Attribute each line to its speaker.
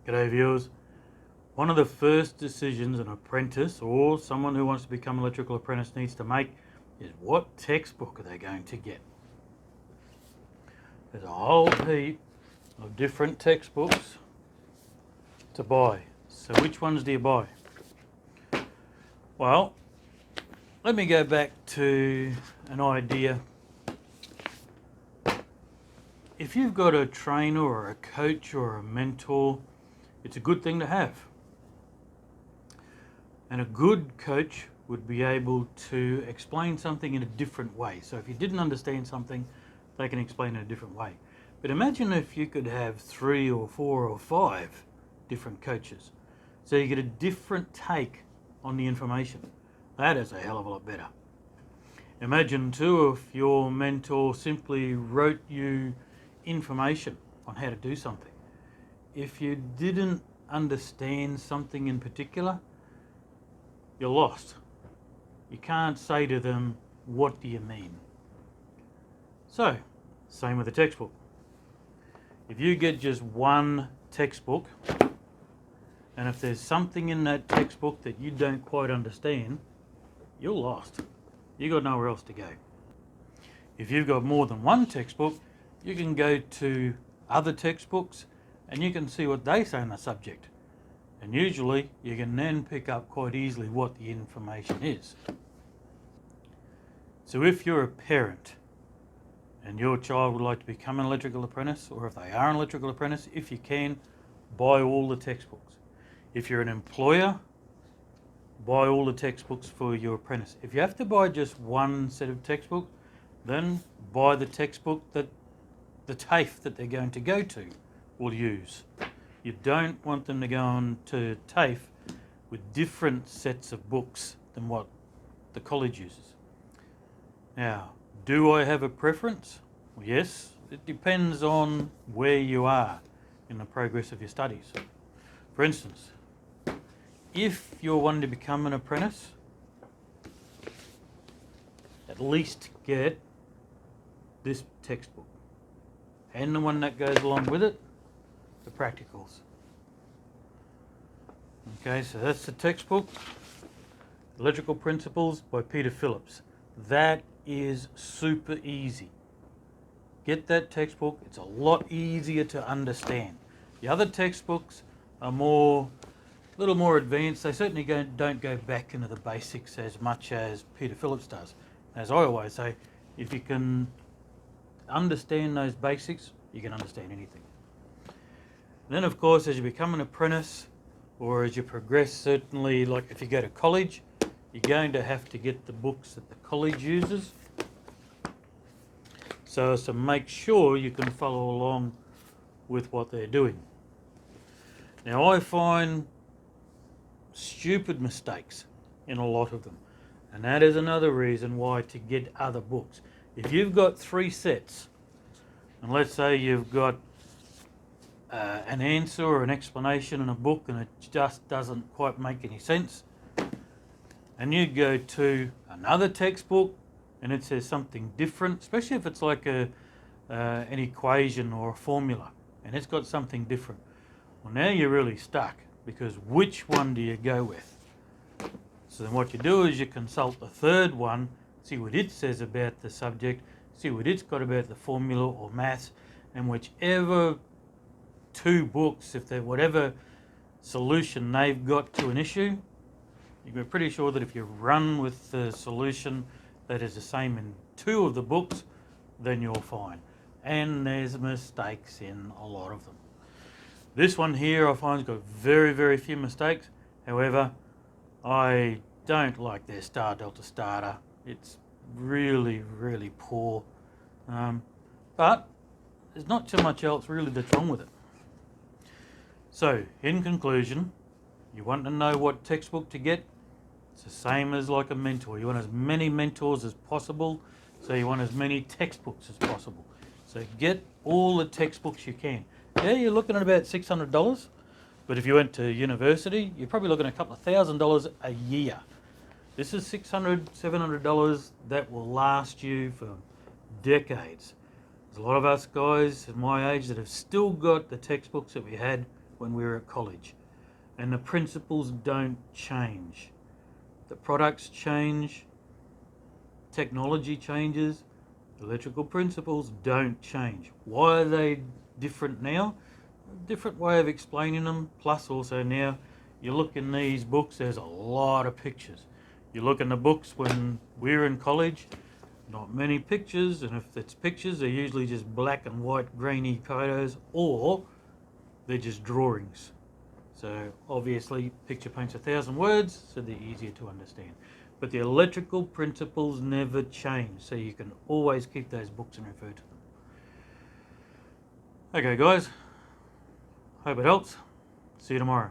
Speaker 1: G'day viewers. One of the first decisions an apprentice or someone who wants to become an electrical apprentice needs to make is what textbook are they going to get. There's a whole heap of different textbooks to buy. So which ones do you buy? Well, let me go back to an idea. If you've got a trainer or a coach or a mentor, it's a good thing to have. And a good coach would be able to explain something in a different way. So if you didn't understand something, they can explain it in a different way. But imagine if you could have 3 or 4 or 5 different coaches. So you get a different take on the information. That is a hell of a lot better. Imagine too if your mentor simply wrote you information on how to do something. If you didn't understand something in particular, you're lost. You can't say to them, what do you mean? So, same with a textbook. If you get just one textbook, and if there's something in that textbook that you don't quite understand, you're lost. You've got nowhere else to go. If you've got more than one textbook, you can go to other textbooks and you can see what they say on the subject. And usually you can then pick up quite easily what the information is. So if you're a parent and your child would like to become an electrical apprentice, or if they are an electrical apprentice, if you can, buy all the textbooks. If you're an employer, buy all the textbooks for your apprentice. If you have to buy just one set of textbooks, then buy the textbook that the TAFE that they're going to go to will use. You don't want them to go on to TAFE with different sets of books than what the college uses. Now, do I have a preference? Well, yes, it depends on where you are in the progress of your studies. For instance, if you're wanting to become an apprentice, at least get this textbook and the one that goes along with it, the practicals. Okay, so that's the textbook, Electrical Principles by Peter Phillips. That is super easy. Get that textbook, it's a lot easier to understand. The other textbooks are a little more advanced. They certainly don't go back into the basics as much as Peter Phillips does. As I always say, if you can understand those basics, you can understand anything. And then of course, as you become an apprentice or as you progress, certainly like if you go to college, you're going to have to get the books that the college uses so as to make sure you can follow along with what they're doing. Now I find stupid mistakes in a lot of them, and that is another reason why to get other books. If you've got 3 sets, and let's say you've got an answer or an explanation in a book and it just doesn't quite make any sense, and you go to another textbook and it says something different, especially if it's like an equation or a formula and it's got something different, well, now you're really stuck, because which one do you go with? So then what you do is you consult the third one, see what it says about the subject, see what it's got about the formula or maths, and whichever 2 books, if they're whatever solution they've got to an issue, you can be pretty sure that if you run with the solution that is the same in 2 of the books, then you're fine. And there's mistakes in a lot of them. This one here I find has got very, very few mistakes. However, I don't like their Star Delta Starter. It's really, really poor. But there's not too much else really that's wrong with it. So, in conclusion, you want to know what textbook to get? It's the same as like a mentor. You want as many mentors as possible, so you want as many textbooks as possible. So get all the textbooks you can. Yeah, you're looking at about $600, but if you went to university, you're probably looking at a couple of $1,000 a year. This is $600, $700 that will last you for decades. There's a lot of us guys at my age that have still got the textbooks that we had when we were at college. And the principles don't change. The products change, technology changes, electrical principles don't change. Why are they different now? A different way of explaining them, plus also now you look in these books, there's a lot of pictures. You look in the books when we're in college, not many pictures, and if it's pictures, they're usually just black and white grainy photos, or they're just drawings. So obviously picture paints 1,000 words, so they're easier to understand. But the electrical principles never change, so you can always keep those books and refer to them. Okay guys, hope it helps. See you tomorrow.